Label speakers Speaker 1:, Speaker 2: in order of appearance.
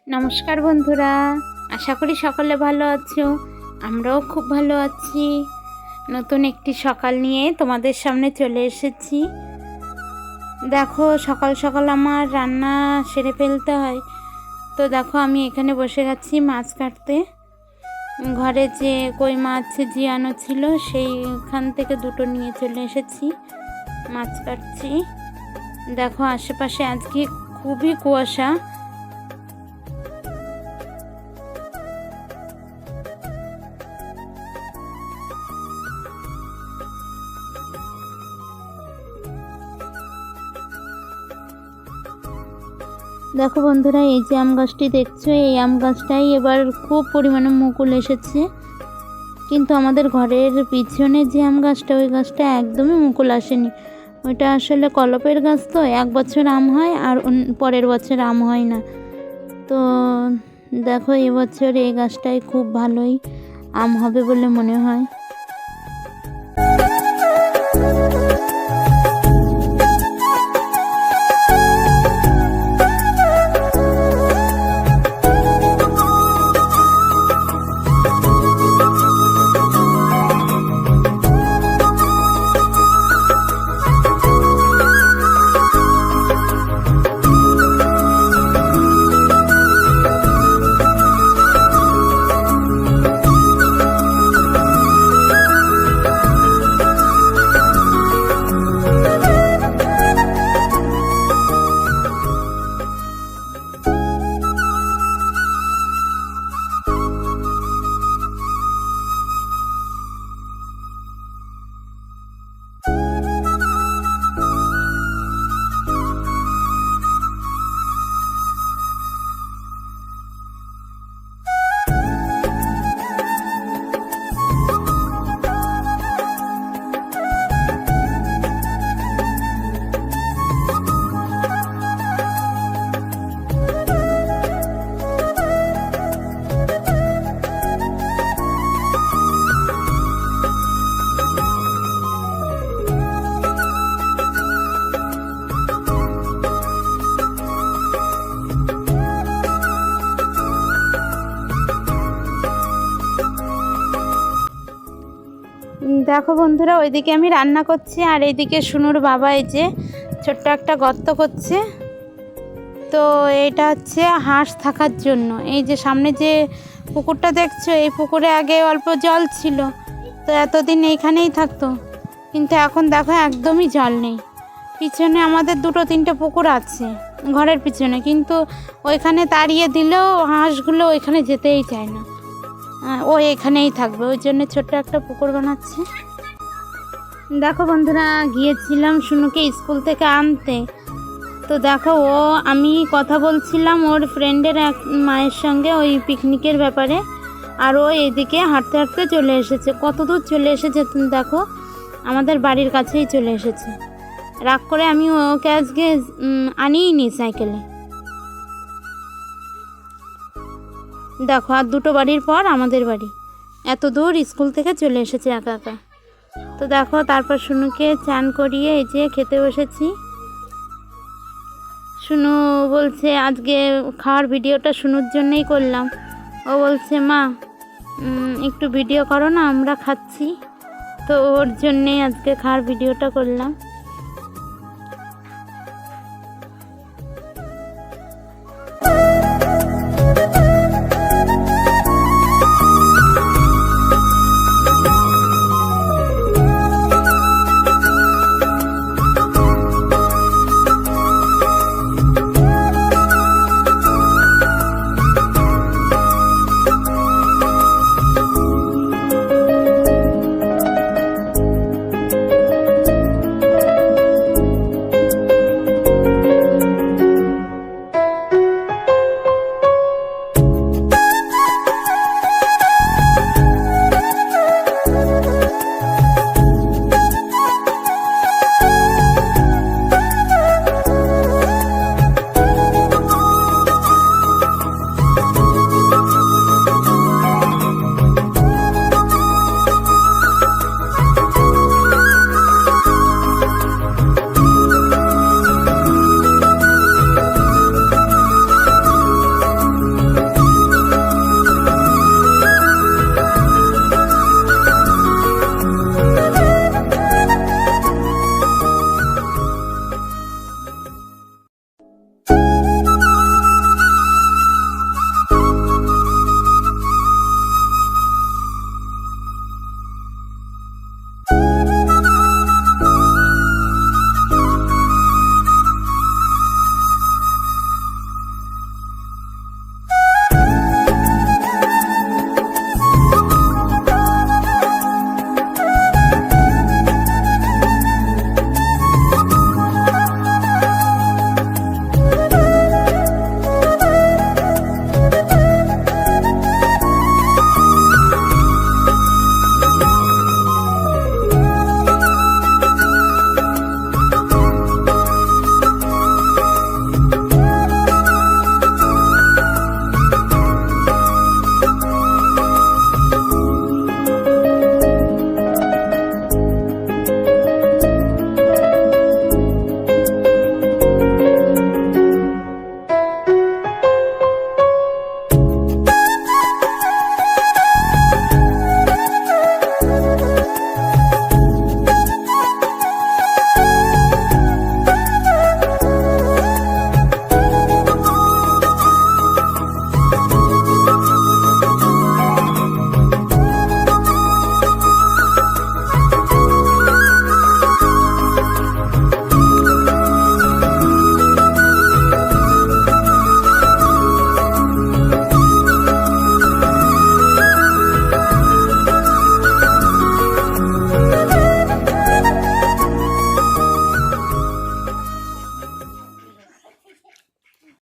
Speaker 1: নমস্কার বন্ধুরা, আশা করি সকলে ভালো আছো। আমরাও খুব ভালো আছি। নতুন একটি সকাল নিয়ে তোমাদের সামনে চলে এসেছি। দেখো, সকাল সকাল আমার রান্না সেরে ফেলতে হয়। তো দেখো, আমি এখানে বসে গেছি মাছ কাটতে। ঘরে যে কই মাছ জিয়ানো ছিল সেইখান থেকে দুটো নিয়ে চলে এসেছি, মাছ কাটছি। দেখো, আশেপাশে আজকে খুবই কুয়াশা। দেখো বন্ধুরা, এই যে আম গাছটি দেখছো, এই আম গাছটাই এবার খুব পরিমাণে মুকুল এসেছে। কিন্তু আমাদের ঘরের পিছনে যে আম গাছটা, ওই গাছটা একদমই মুকুল আসেনি। ওইটা আসলে কলপের গাছ, তো এক বছর আম হয় আর পরের বছর আম হয় না। তো দেখো, এবছর এই গাছটায় খুব ভালোই আম হবে বলে মনে হয়। দেখো বন্ধুরা, ওইদিকে আমি রান্না করছি আর এইদিকে সুনুর বাবা এই যে ছোট্ট একটা গর্ত করছে। তো এটা হচ্ছে হাঁস থাকার জন্য। এই যে সামনে যে পুকুরটা দেখছো, এই পুকুরে আগে অল্প জল ছিল, তো এতদিন এইখানেই থাকতো। কিন্তু এখন দেখো, একদমই জল নেই। পিছনে আমাদের দুটো তিনটে পুকুর আছে ঘরের পিছনে, কিন্তু ওইখানে তাড়িয়ে দিলেও হাঁসগুলো ওইখানে যেতেই চায় না, ও এখানেই থাকবে। ওই জন্য ছোট্ট একটা পুকুর বানাচ্ছে। দেখো বন্ধুরা, গিয়েছিলাম সুনুকে স্কুল থেকে আনতে। তো দেখো, আমি কথা বলছিলাম ওর ফ্রেন্ডের এক মায়ের সঙ্গে ওই পিকনিকের ব্যাপারে, আর ও এদিকে হাঁটতে হাঁটতে চলে এসেছে। কত দূর চলে এসেছে তুমি দেখো, আমাদের বাড়ির কাছেই চলে এসেছে। রাগ করে আমি ওকে আজকে আনিই নি সাইকেলে। দেখো, আর দুটো বাড়ির পর আমাদের বাড়ি, এত দূর স্কুল থেকে চলে এসেছে একা একা। তো দেখো, তারপর সুনুকে চান করিয়ে এই যে খেতে বসেছি। সুনু বলছে আজকে খাওয়ার ভিডিওটা সুনুর জন্যই করলাম। ও বলছে, মা একটু ভিডিও করো না, আমরা খাচ্ছি। তো ওর জন্যেই আজকে খাওয়ার ভিডিওটা করলাম।